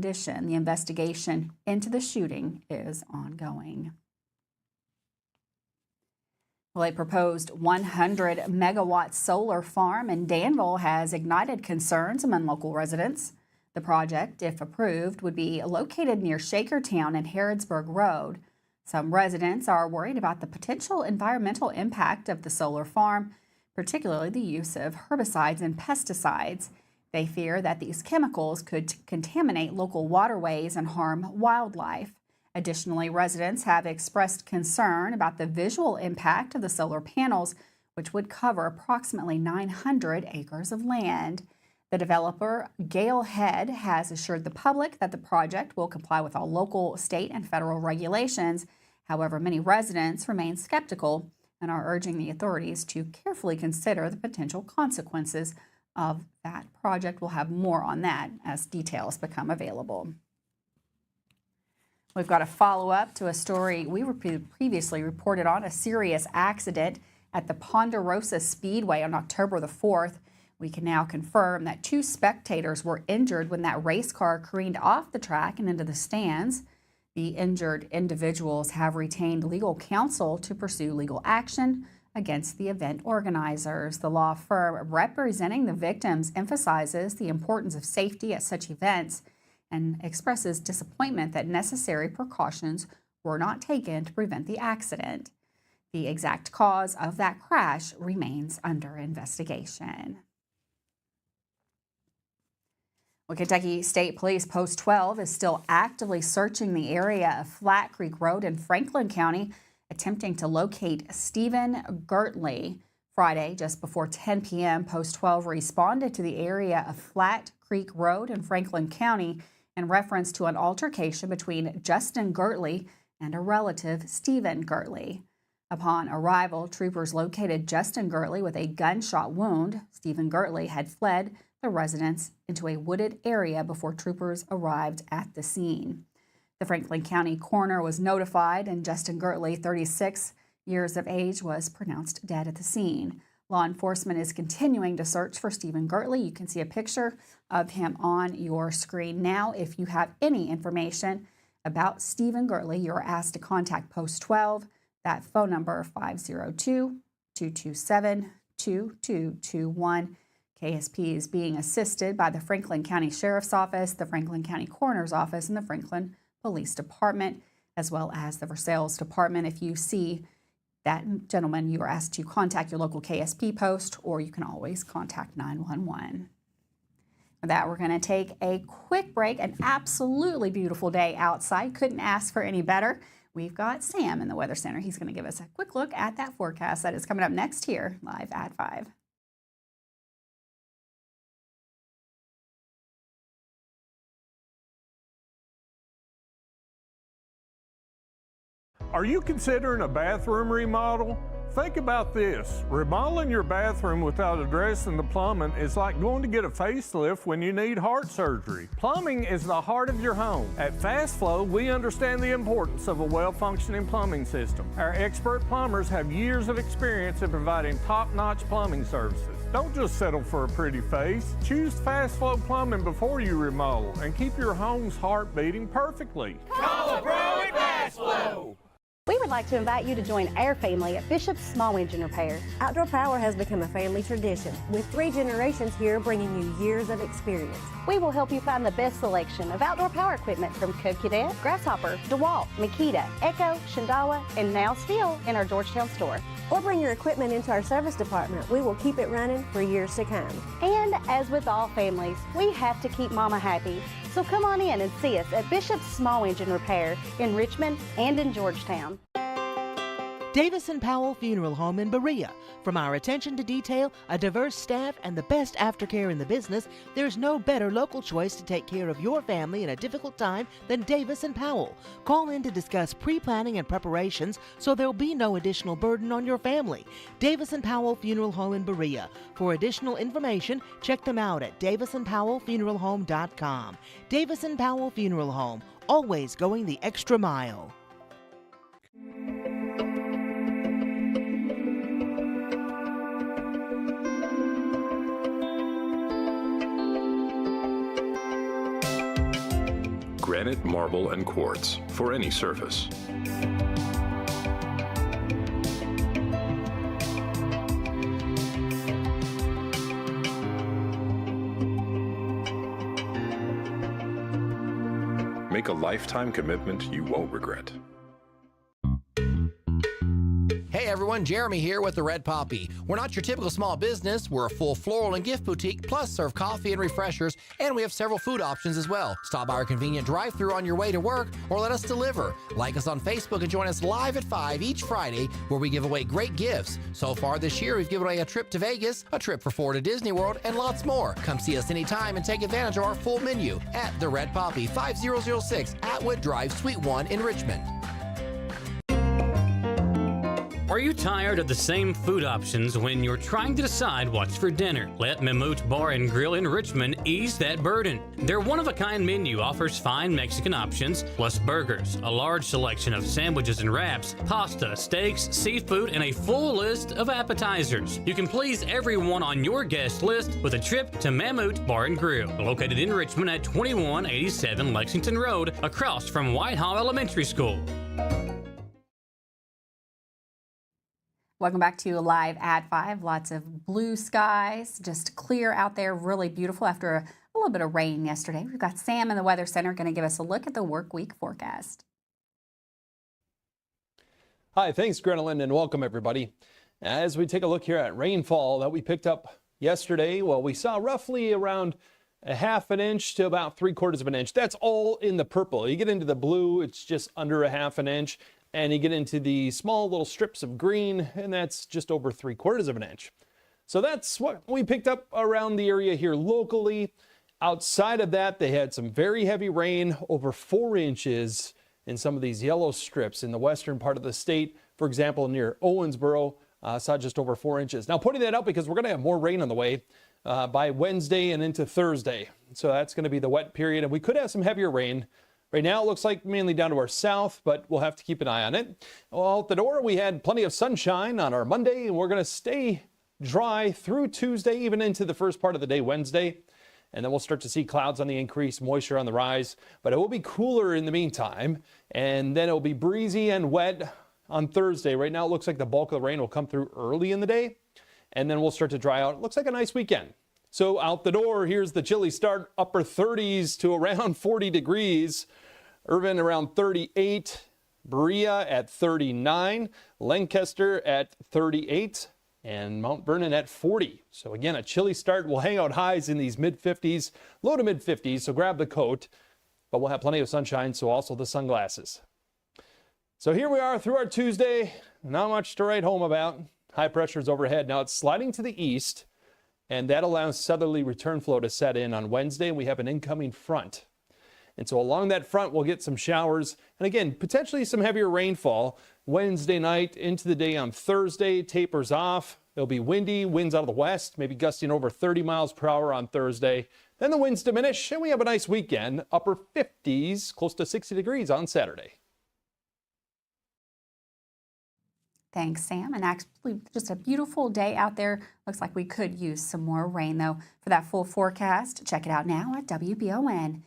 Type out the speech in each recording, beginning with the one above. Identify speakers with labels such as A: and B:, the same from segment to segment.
A: condition. The investigation into the shooting is ongoing. Well, a proposed 100 megawatt solar farm in Danville has ignited concerns among local residents. The project, if approved, would be located near Shakertown and Harrodsburg Road. Some residents are worried about the potential environmental impact of the solar farm, particularly the use of herbicides and pesticides. They fear that these chemicals could contaminate local waterways and harm wildlife. Additionally, residents have expressed concern about the visual impact of the solar panels, which would cover approximately 900 acres of land. The developer, Gale Head, has assured the public that the project will comply with all local, state, and federal regulations. However, many residents remain skeptical and are urging the authorities to carefully consider the potential consequences of that project. We'll have more on that as details become available. We've got a follow-up to a story we previously reported on, a serious accident at the Ponderosa Speedway on October the 4th. We can now confirm that 2 spectators were injured when that race car careened off the track and into the stands. The injured individuals have retained legal counsel to pursue legal action against the event organizers. The law firm representing the victims emphasizes the importance of safety at such events and expresses disappointment that necessary precautions were not taken to prevent the accident. The exact cause of that crash remains under investigation. Well, Kentucky State Police Post 12 is still actively searching the area of Flat Creek Road in Franklin County, attempting to locate Stephen Gertley. Friday, just before 10 p.m., Post 12 responded to the area of Flat Creek Road in Franklin County in reference to an altercation between Justin Gertley and a relative, Stephen Gertley. Upon arrival, troopers located Justin Gertley with a gunshot wound. Stephen Gertley had fled the residence into a wooded area before troopers arrived at the scene. The Franklin County coroner was notified, and Justin Gertley, 36 years of age, was pronounced dead at the scene. Law enforcement is continuing to search for Stephen Gertley. You can see a picture of him on your screen now. If you have any information about Stephen Gertley, you're asked to contact Post 12. That phone number, 502-227-2221. KSP is being assisted by the Franklin County Sheriff's Office, the Franklin County Coroner's Office, and the Franklin Police Department, as well as the Versailles Department. If you see that gentleman, you are asked to contact your local KSP post, or you can always contact 911. With that, we're going to take a quick break. An absolutely beautiful day outside. Couldn't ask for any better. We've got Sam in the Weather Center. He's going to give us a quick look at that forecast that is coming up next here, live at 5.
B: Are you considering a bathroom remodel? Think about this. Remodeling your bathroom without addressing the plumbing is like going to get a facelift when you need heart surgery. Plumbing is the heart of your home. At Fast Flow, we understand the importance of a well-functioning plumbing system. Our expert plumbers have years of experience in providing top-notch plumbing services. Don't just settle for a pretty face. Choose Fast Flow Plumbing before you remodel and keep your home's heart beating perfectly.
C: Call a pro at Fast Flow.
D: We would like to invite you to join our family at Bishop's Small Engine Repair.
E: Outdoor Power has become a family tradition, with 3 generations here bringing you years of experience.
D: We will help you find the best selection of outdoor power equipment from Co-Cadet, Grasshopper, DeWalt, Makita, Echo, Shindawa, and now still in our Georgetown store.
E: Or bring your equipment into our service department. We will keep it running for years to come.
D: And as with all families, we have to keep Mama happy. So come on in and see us at Bishop's Small Engine Repair in Richmond and in Georgetown.
F: Davis & Powell Funeral Home in Berea. From our attention to detail, a diverse staff, and the best aftercare in the business, there's no better local choice to take care of your family in a difficult time than Davis & Powell. Call in to discuss pre-planning and preparations so there'll be no additional burden on your family. Davis & Powell Funeral Home in Berea. For additional information, check them out at davisandpowellfuneralhome.com. Davis & Powell Funeral Home, always going the extra mile.
G: granite, marble, and quartz for any surface. Make a lifetime commitment you won't regret.
H: Hey everyone, Jeremy here with the Red Poppy. We're not your typical small business. We're a full floral and gift boutique, plus serve coffee and refreshers, and we have several food options as well. Stop by our convenient drive-thru on your way to work or let us deliver. Like us on Facebook and join us live at 5 each Friday where we give away great gifts. So far this year, we've given away a trip to Vegas, a trip for 4 to Disney World, and lots more. Come see us anytime and take advantage of our full menu at the Red Poppy, 5006 Atwood Drive, Suite 1 in Richmond.
I: Are you tired of the same food options when you're trying to decide what's for dinner? Let Mammut Bar and Grill in Richmond ease that burden. Their one-of-a-kind menu offers fine Mexican options, plus burgers, a large selection of sandwiches and wraps, pasta, steaks, seafood, and a full list of appetizers. You can please everyone on your guest list with a trip to Mammut Bar and Grill, located in Richmond at 2187 Lexington Road, across from Whitehall Elementary School.
A: Welcome back to Live at 5. Lots of blue skies, just clear out there, really beautiful after a little bit of rain yesterday. We've got Sam in the Weather Center going to give us a look at the work week forecast.
J: Hi, thanks, Grenelyn, and welcome everybody. As we take a look here at rainfall that we picked up yesterday, well, we saw roughly around a ½ an inch to about 3/4 of an inch. That's all in the purple. You get into the blue, it's just under a ½ an inch. And you get into the small little strips of green, and that's just over 3/4 of an inch. So that's what we picked up around the area here locally. Outside of that, they had some very heavy rain, over 4 inches in some of these yellow strips in the western part of the state. For example, near Owensboro, saw just over 4 inches. Now, putting that up because we're going to have more rain on the way by Wednesday and into Thursday. So that's going to be the wet period, and we could have some heavier rain. Right now, it looks like mainly down to our south, but we'll have to keep an eye on it. Well, out the door, we had plenty of sunshine on our Monday, and we're going to stay dry through Tuesday, even into the first part of the day Wednesday. And then we'll start to see clouds on the increase, moisture on the rise. But it will be cooler in the meantime, and then it will be breezy and wet on Thursday. Right now, it looks like the bulk of the rain will come through early in the day, and then we'll start to dry out. It looks like a nice weekend. So out the door, here's the chilly start, upper 30s to around 40 degrees. Irvine around 38, Berea at 39, Lancaster at 38, and Mount Vernon at 40. So again, a chilly start. We'll hang out highs in these mid-50s, low to mid-50s, so grab the coat. But we'll have plenty of sunshine, so also the sunglasses. So here we are through our Tuesday. Not much to write home about. High pressures overhead. Now it's sliding to the east, and that allows southerly return flow to set in on Wednesday. We have an incoming front. And so along that front, we'll get some showers. And again, potentially some heavier rainfall Wednesday night into the day on Thursday. Tapers off. It'll be windy, winds out of the west, maybe gusting over 30 miles per hour on Thursday. Then the winds diminish, and we have a nice weekend. Upper 50s, close to 60 degrees on Saturday.
A: Thanks, Sam. And actually, just a beautiful day out there. Looks like we could use some more rain, though. For that full forecast, check it out now at WBON.TV.com.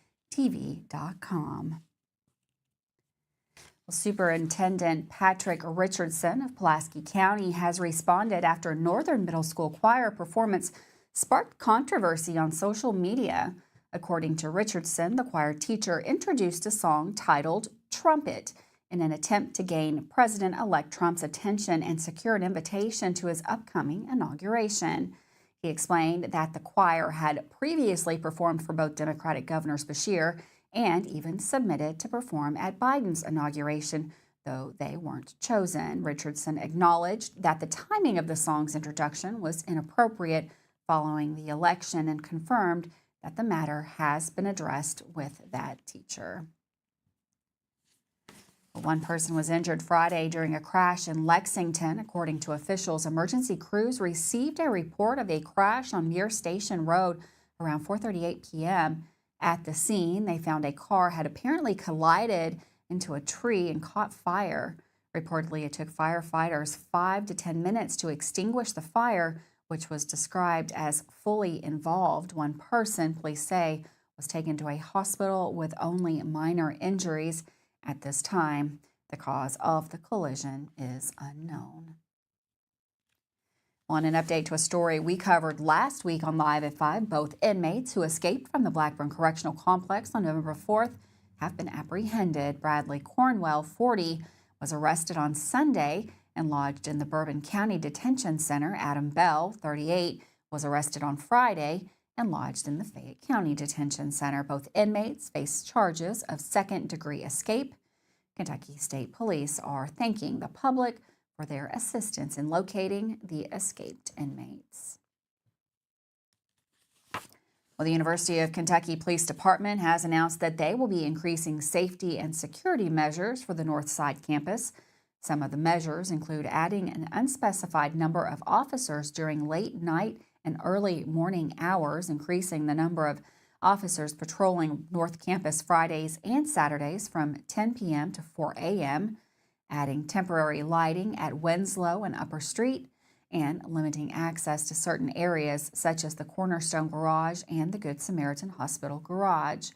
A: Well, Superintendent Patrick Richardson of Pulaski County has responded after Northern Middle School choir performance sparked controversy on social media. According to Richardson, the choir teacher introduced a song titled Trumpet in an attempt to gain President-elect Trump's attention and secure an invitation to his upcoming inauguration. He explained that the choir had previously performed for both Democratic Governors Beshear and even submitted to perform at Biden's inauguration, though they weren't chosen. Richardson acknowledged that the timing of the song's introduction was inappropriate following the election and confirmed that the matter has been addressed with that teacher. One person was injured Friday during a crash in Lexington. According to officials, emergency crews received a report of a crash on Muir Station Road around 4:38 p.m. At the scene, they found a car had apparently collided into a tree and caught fire. Reportedly, it took firefighters 5 to 10 minutes to extinguish the fire, which was described as fully involved. One person, police say, was taken to a hospital with only minor injuries. At this time, the cause of the collision is unknown. On an update to a story we covered last week on Live at 5, both inmates who escaped from the Blackburn Correctional Complex on November 4th have been apprehended. Bradley Cornwell, 40, was arrested on Sunday and lodged in the Bourbon County Detention Center. Adam Bell, 38, was arrested on Friday and lodged in the Fayette County Detention Center. Both inmates face charges of second-degree escape. Kentucky State Police are thanking the public for their assistance in locating the escaped inmates. Well, the University of Kentucky Police Department has announced that they will be increasing safety and security measures for the Northside campus. Some of the measures include adding an unspecified number of officers during late night and early morning hours, increasing the number of officers patrolling North Campus Fridays and Saturdays from 10 p.m. to 4 a.m., adding temporary lighting at Winslow and Upper Street, and limiting access to certain areas such as the Cornerstone Garage and the Good Samaritan Hospital Garage.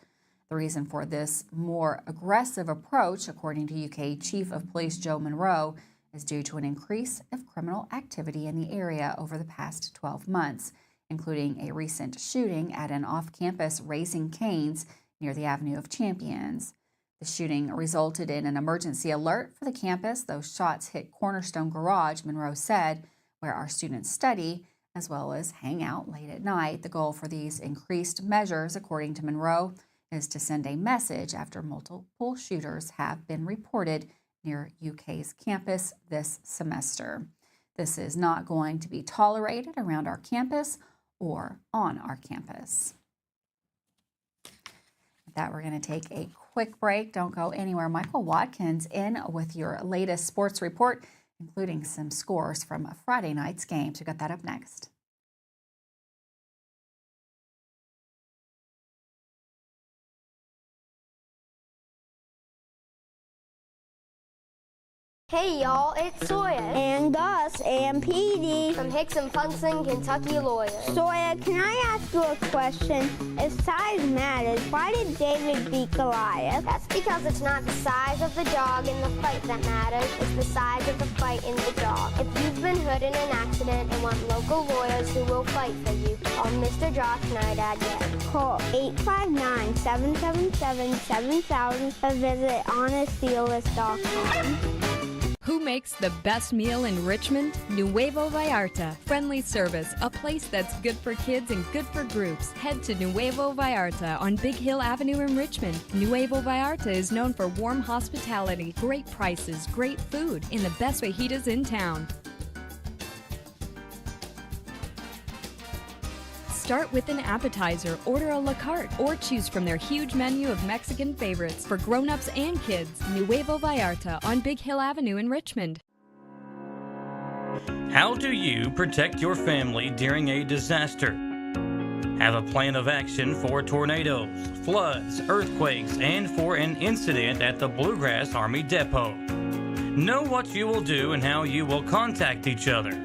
A: The reason for this more aggressive approach, according to UK Chief of Police Joe Monroe, is due to an increase of criminal activity in the area over the past 12 months, including a recent shooting at an off-campus Raising Cane's near the Avenue of Champions. The shooting resulted in an emergency alert for the campus. Those shots hit Cornerstone Garage, Monroe said, where our students study, as well as hang out late at night. The goal for these increased measures, according to Monroe, is to send a message after multiple shooters have been reported near UK's campus this semester. This is not going to be tolerated around our campus or on our campus. With that, we're going to take a quick break. Don't go anywhere. Michael Watkins in with your latest sports report, including some scores from Friday night's games. We got that up next.
K: Hey y'all, it's Sawyer.
L: And Gus and Petey.
K: From Hicks and Punson, Kentucky lawyers.
L: Sawyer, can I ask you a question? If size matters, why did David beat Goliath?
K: That's because it's not the size of the dog in the fight that matters, it's the size of the fight in the dog. If you've been hurt in an accident and want local lawyers who will fight for you, call Mr. Josh Nydad yet.
L: Call 859-777-7000 or visit honestdealers.com.
M: Who makes the best meal in Richmond? Nuevo Vallarta. Friendly service, a place that's good for kids and good for groups. Head to Nuevo Vallarta on Big Hill Avenue in Richmond. Nuevo Vallarta is known for warm hospitality, great prices, great food, and the best fajitas in town. Start with an appetizer, order a la carte, or choose from their huge menu of Mexican favorites for grown-ups and kids. Nuevo Vallarta on Big Hill Avenue in Richmond.
I: How do you protect your family during a disaster? Have a plan of action for tornadoes, floods, earthquakes, and for an incident at the Bluegrass Army Depot. Know what you will do and how you will contact each other.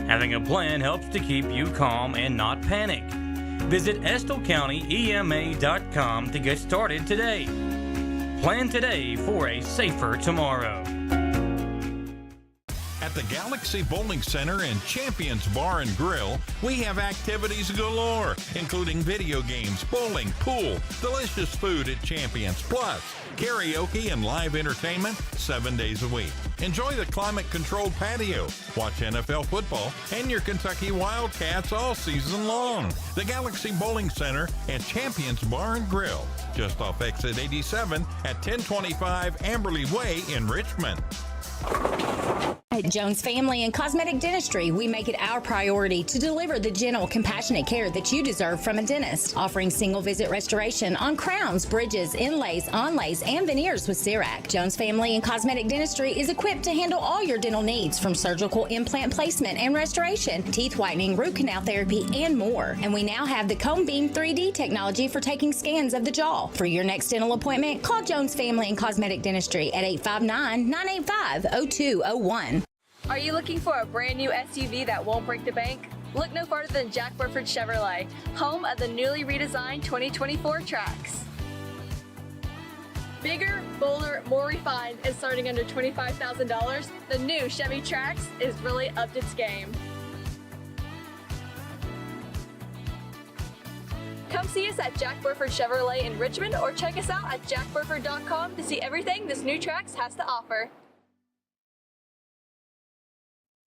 I: Having a plan helps to keep you calm and not panic. Visit EstillCountyEMA.com to get started today. Plan today for a safer tomorrow.
N: At the Galaxy Bowling Center and Champions Bar and Grill, we have activities galore, including video games, bowling, pool, delicious food at Champions, plus karaoke and live entertainment 7 days a week. Enjoy the climate-controlled patio, watch NFL football, and your Kentucky Wildcats all season long. The Galaxy Bowling Center and Champions Bar and Grill, just off exit 87 at 1025 Amberley Way in Richmond.
O: At Jones Family and Cosmetic Dentistry, we make it our priority to deliver the gentle, compassionate care that you deserve from a dentist. Offering single-visit restoration on crowns, bridges, inlays, onlays, and veneers with CERAC. Jones Family and Cosmetic Dentistry is equipped to handle all your dental needs, from surgical implant placement and restoration, teeth whitening, root canal therapy, and more. And we now have the Cone Beam 3D technology for taking scans of the jaw. For your next dental appointment, call Jones Family and Cosmetic Dentistry at 859-985-0201.
P: Are you looking for a brand new SUV that won't break the bank? Look no farther than Jack Burford Chevrolet, home of the newly redesigned 2024 Trax. Bigger, bolder, more refined, and starting under $25,000, the new Chevy Trax is really upped its game. Come see us at Jack Burford Chevrolet in Richmond or check us out at jackburford.com to see everything this new Trax has to offer.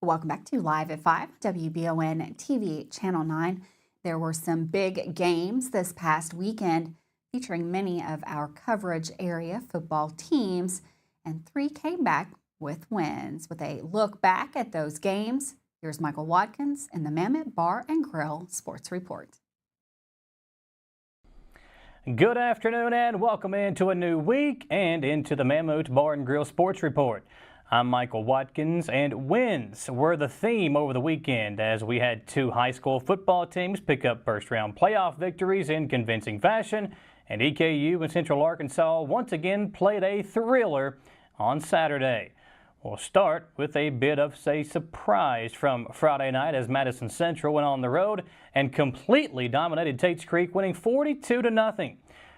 A: Welcome back to Live at 5, WBON TV Channel 9. There were some big games this past weekend featuring many of our coverage area football teams, and 3 came back with wins. With a look back at those games, here's Michael Watkins in the Mammoth Bar and Grill Sports Report.
Q: Good afternoon and welcome into a new week and into the Mammoth Bar and Grill Sports Report. I'm Michael Watkins, and wins were the theme over the weekend as we had 2 high school football teams pick up first-round playoff victories in convincing fashion, and EKU and Central Arkansas once again played a thriller on Saturday. We'll start with a bit of a surprise from Friday night as Madison Central went on the road and completely dominated Tates Creek, winning 42-0.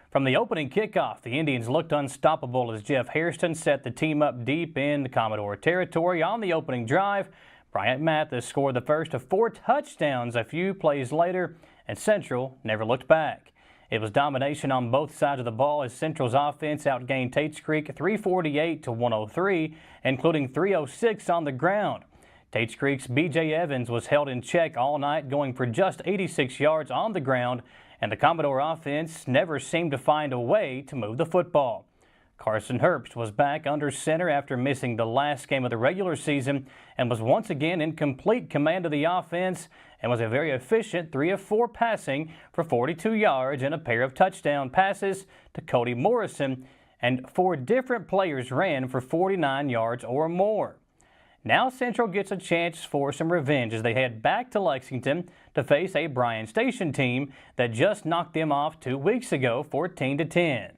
Q: From the opening kickoff, the Indians looked unstoppable as Jeff Hairston set the team up deep in the Commodore territory. On the opening drive, Bryant Mathis scored the first of 4 touchdowns a few plays later, and Central never looked back. It was domination on both sides of the ball as Central's offense outgained Tates Creek 348-103, including 306 on the ground. Tates Creek's B.J. Evans was held in check all night, going for just 86 yards on the ground, and the Commodore offense never seemed to find a way to move the football. Carson Herbst was back under center after missing the last game of the regular season and was once again in complete command of the offense and was a very efficient 3 of 4 passing for 42 yards and a pair of touchdown passes to Cody Morrison, and 4 different players ran for 49 yards or more. Now Central gets a chance for some revenge as they head back to Lexington to face a Bryan Station team that just knocked them off 2 weeks ago, 14-10.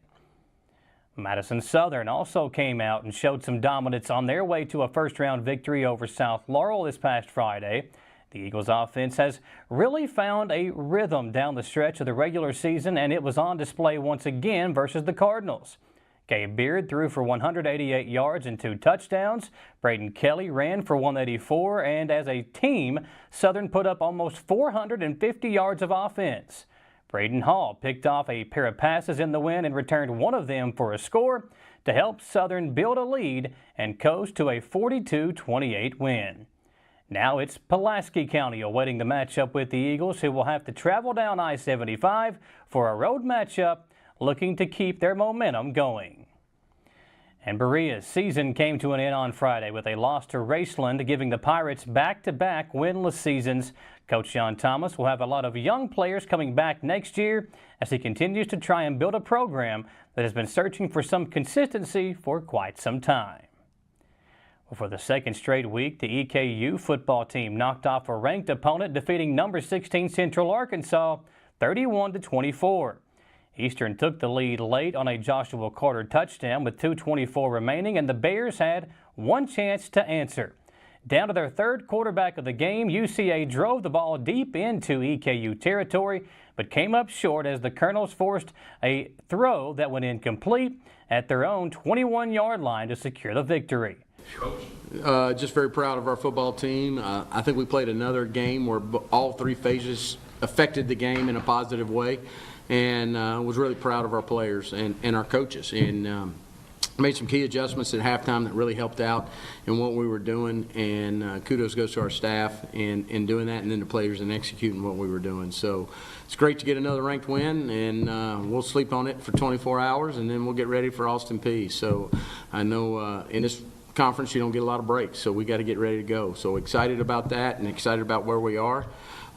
Q: Madison Southern also came out and showed some dominance on their way to a first-round victory over South Laurel this past Friday. The Eagles offense has really found a rhythm down the stretch of the regular season, and it was on display once again versus the Cardinals. Gabe Beard threw for 188 yards and 2 touchdowns. Braden Kelly ran for 184, and as a team, Southern put up almost 450 yards of offense. Braden Hall picked off a pair of passes in the win and returned one of them for a score to help Southern build a lead and coast to a 42-28 win. Now it's Pulaski County awaiting the matchup with the Eagles, who will have to travel down I-75 for a road matchup, looking to keep their momentum going. And Berea's season came to an end on Friday with a loss to Raceland, giving the Pirates back-to-back winless seasons. Coach John Thomas will have a lot of young players coming back next year as he continues to try and build a program that has been searching for some consistency for quite some time. Well, for the second straight week, the EKU football team knocked off a ranked opponent, defeating number 16 Central Arkansas 31-24. Eastern took the lead late on a Joshua Carter touchdown with 2:24 remaining, and the Bears had one chance to answer. Down to their third quarterback of the game, UCA drove the ball deep into EKU territory, but came up short as the Colonels forced a throw that went incomplete at their own 21-yard line to secure the victory.
R: Just very proud of our football team. I think we played another game where all 3 phases affected the game in a positive way, and was really proud of our players and our coaches, and made some key adjustments at halftime that really helped out in what we were doing, and kudos goes to our staff in doing that, and then the players in executing what we were doing. So it's great to get another ranked win, and we'll sleep on it for 24 hours, and then we'll get ready for Austin Peay. So I know in this conference you don't get a lot of breaks, so we got to get ready to go. So excited about that and excited about where we are,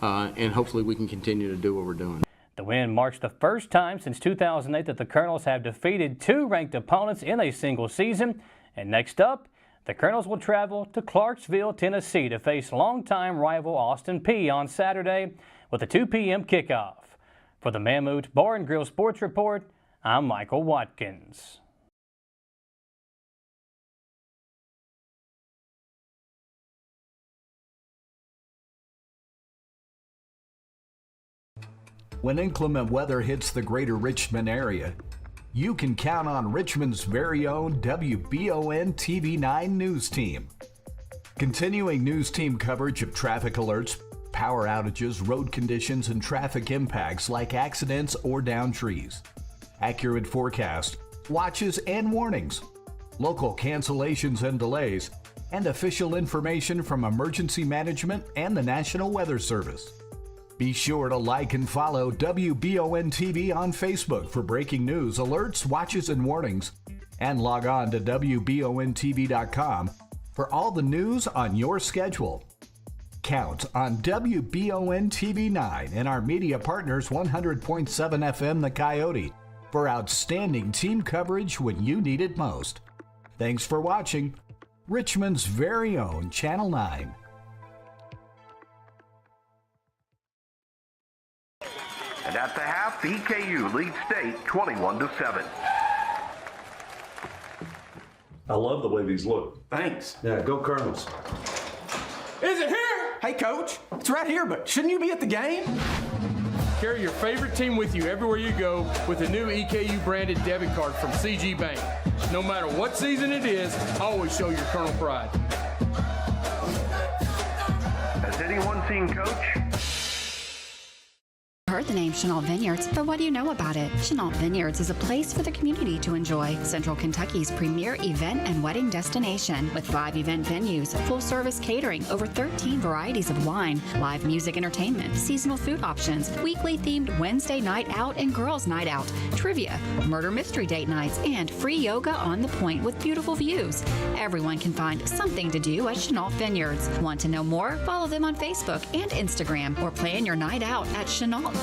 R: and hopefully we can continue to do what we're doing.
Q: The win marks the first time since 2008 that the Colonels have defeated 2 ranked opponents in a single season. And next up, the Colonels will travel to Clarksville, Tennessee to face longtime rival Austin Peay on Saturday with a 2 p.m. kickoff. For the Mammoth Bar and Grill Sports Report, I'm Michael Watkins.
S: When inclement weather hits the greater Richmond area, you can count on Richmond's very own WBON TV9 news team. Continuing news team coverage of traffic alerts, power outages, road conditions, and traffic impacts like accidents or downed trees. Accurate forecast, watches and warnings, local cancellations and delays, and official information from emergency management and the National Weather Service. Be sure to like and follow WBON TV on Facebook for breaking news, alerts, watches, and warnings, and log on to WBONTV.com for all the news on your schedule. Count on WBON TV9 and our media partners 100.7 FM The Coyote for outstanding team coverage when you need it most. Thanks for watching Richmond's very own Channel 9.
T: And at the half, EKU leads state 21-7.
U: I love the way these look.
V: Thanks.
U: Yeah, go Colonels.
V: Is it here? Hey, Coach. It's right here, but shouldn't you be at the game?
W: Carry your favorite team with you everywhere you go with a new EKU branded debit card from CG Bank. No matter what season it is, always show your Colonel pride.
T: Has anyone seen Coach?
A: Heard the name Chenault Vineyards, but what do you know about it? Chenault Vineyards is a place for the community to enjoy. Central Kentucky's premier event and wedding destination with 5 event venues, full-service catering, over 13 varieties of wine, live music entertainment, seasonal food options, weekly themed Wednesday night out and girls night out, trivia, murder mystery date nights, and free yoga on the point with beautiful views. Everyone can find something to do at Chenault Vineyards. Want to know more? Follow them on Facebook and Instagram or plan your night out at ChenaultVineyards.com.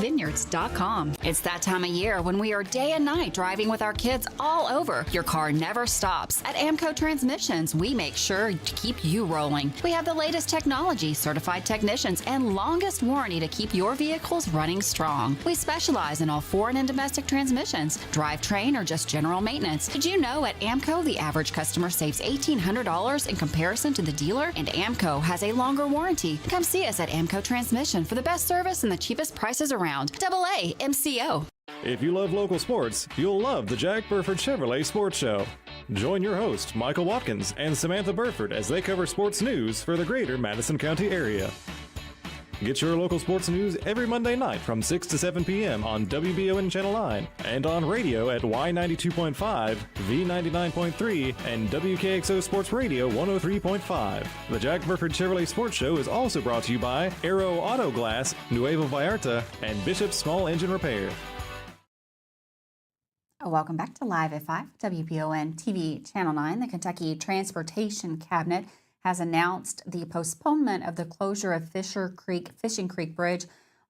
A: It's that time of year when we are day and night driving with our kids all over. Your car never stops. At Amco Transmissions, we make sure to keep you rolling. We have the latest technology, certified technicians, and longest warranty to keep your vehicles running strong. We specialize in all foreign and domestic transmissions, drivetrain, or just general maintenance. Did you know at Amco, the average customer saves $1,800 in comparison to the dealer? And Amco has a longer warranty. Come see us at Amco Transmission for the best service and the cheapest prices around. AA MCO.
X: If you love local sports, you'll love the Jack Burford Chevrolet Sports Show. Join your host, Michael Watkins, and Samantha Burford as they cover sports news for the greater Madison County area. Get your local sports news every Monday night from 6 to 7 p.m. on WBON Channel 9 and on radio at Y92.5, V99.3, and WKXO Sports Radio 103.5. The Jack Burford Chevrolet Sports Show is also brought to you by Aero Auto Glass, Nuevo Vallarta, and Bishop's Small Engine Repair.
A: Welcome back to Live at 5, WBON TV Channel 9. The Kentucky Transportation Cabinet has announced the postponement of the closure of Fishing Creek Bridge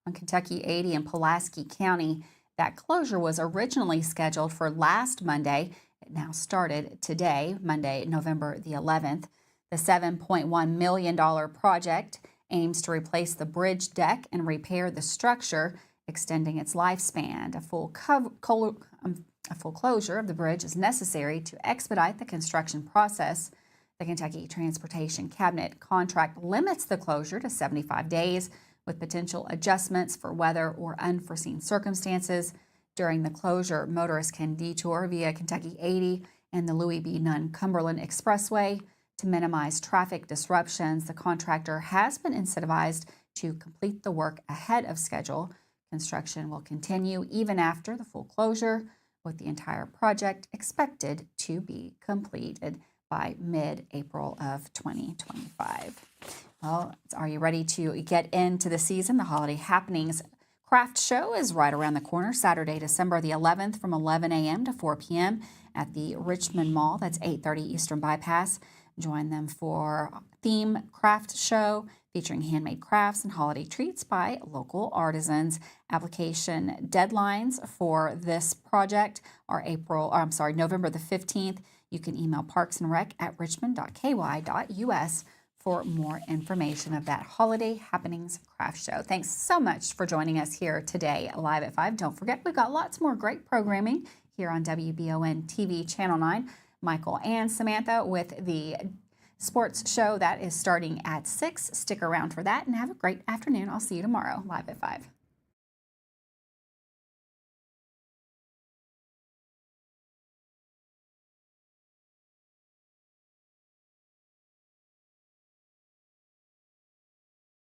A: on Kentucky 80 in Pulaski County. That closure was originally scheduled for last Monday. It now started today, Monday, November the 11th. The $7.1 million project aims to replace the bridge deck and repair the structure, extending its lifespan. A full closure of the bridge is necessary to expedite the construction process. The Kentucky Transportation Cabinet contract limits the closure to 75 days with potential adjustments for weather or unforeseen circumstances. During the closure, motorists can detour via Kentucky 80 and the Louis B. Nunn Cumberland Expressway. To minimize traffic disruptions, the contractor has been incentivized to complete the work ahead of schedule. Construction will continue even after the full closure, with the entire project expected to be completed by mid-April of 2025. Well, are you ready to get into the season? The Holiday Happenings Craft Show is right around the corner, Saturday, December the 11th from 11 a.m. to 4 p.m. at the Richmond Mall. That's 830 Eastern Bypass. Join them for theme craft show featuring handmade crafts and holiday treats by local artisans. Application deadlines for this project are November the 15th. You can email parksandrec@richmond.ky.us for more information of that Holiday Happenings Craft Show. Thanks so much for joining us here today, Live at 5. Don't forget, we've got lots more great programming here on WBON TV Channel 9. Michael and Samantha with the sports show that is starting at 6. Stick around for that and have a great afternoon. I'll see you tomorrow, Live at 5.